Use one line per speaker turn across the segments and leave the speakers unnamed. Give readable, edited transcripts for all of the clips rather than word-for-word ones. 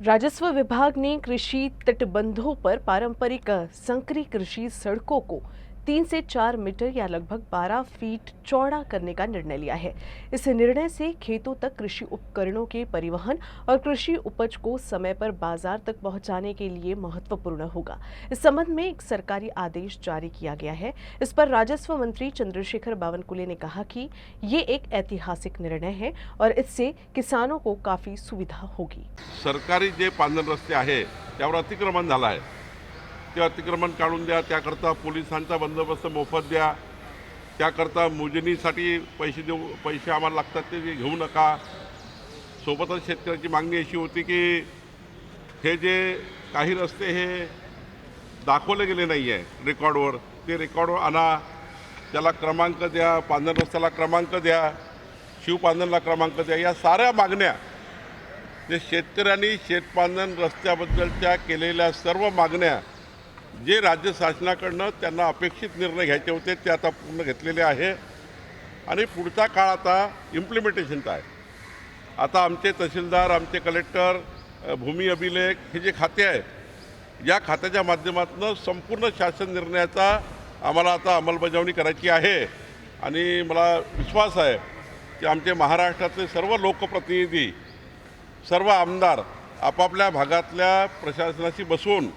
राजस्व विभाग ने कृषि तटबंधों पर पारंपरिक संकरी कृषि सड़कों को 3 से 4 मीटर या लगभग 12 फीट चौड़ा करने का निर्णय लिया है। इस निर्णय से खेतों तक कृषि उपकरणों के परिवहन और कृषि उपज को समय पर बाजार तक पहुंचाने के लिए महत्वपूर्ण होगा। इस संबंध में एक सरकारी आदेश जारी किया गया है। इस पर राजस्व मंत्री चंद्रशेखर बावनकुले ने कहा कि ये एक ऐतिहासिक निर्णय है और इससे किसानों को काफी सुविधा होगी।
सरकारी जे पांढर रस्ते आहे त्यावर अतिक्रमण झालं आहे, ते अतिक्रमण काढून द्या, त्याकरता पोलिसांचा बंदोबस्त मोफत द्या, त्याकरता मोजणीसाठी पैसे आम्हाला लागतात ते घेऊ नका। सोबतच शेतकऱ्याची मागणी अशी होती की हे जे काही रस्ते हे दाखवले गेले नाही आहे रेकॉर्डवर, ते रेकॉर्डवर आणा, त्याला क्रमांक द्या, पांढर रस्त्याला क्रमांक द्या, शिवपांढरला क्रमांक द्या। या साऱ्या मागण्या जे शेतकऱ्यांनी शेतपांधन रस्त्याबद्दलच्या केलेल्या सर्व मागण्या जे राज्य शासनाकडनं त्यांना अपेक्षित निर्णय घ्यायचे होते ते आता पूर्ण घेतलेले आहे आणि पुढचा काळ आता इम्प्लिमेंटेशनचा आहे। आता आमचे तहसीलदार, आमचे कलेक्टर, भूमी अभिलेख हे जे खाते आहे, या खात्याच्या माध्यमातून संपूर्ण शासन निर्णयाचा आम्हाला आता अंमलबजावणी करायची आहे आणि मला विश्वास आहे की आमचे महाराष्ट्रातले सर्व लोकप्रतिनिधी, सर्व आमदार आपापल्या भागातल्या प्रशासनाशी बसून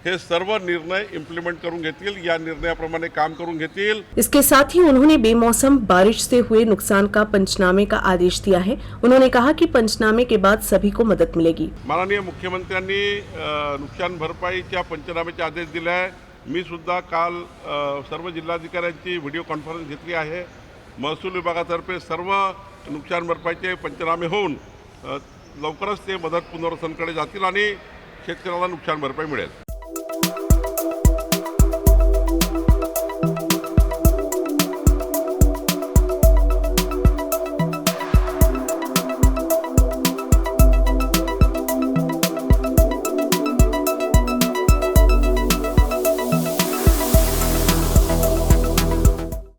हे सर्व निर्णय इम्प्लीमेंट करून घेतील, या निर्णयाप्रमाणे काम करून घेतील।
इसके साथ ही उन्होंने बेमौसम बारिश से हुए नुकसान का पंचनामे का आदेश दिया है। उन्होंने कहा कि पंचनामे के बाद सभी को मदद मिलेगी।
माननीय मुख्यमंत्र्यांनी नुकसान भरपाईच्या पंचनाम्याचे आदेश दिले आहे। मी सुद्धा काल सर्व जिल्हाधिकाऱ्यांची व्हिडिओ कॉन्फरन्स घेतली आहे। महसूल विभागातर्फे सर्व नुकसान भरपाईचे पंचनामे होऊन लवकरच ते मदत पुनर्वसनकडे जातील आणि शेतकऱ्याला नुकसान भरपाई मिळेल।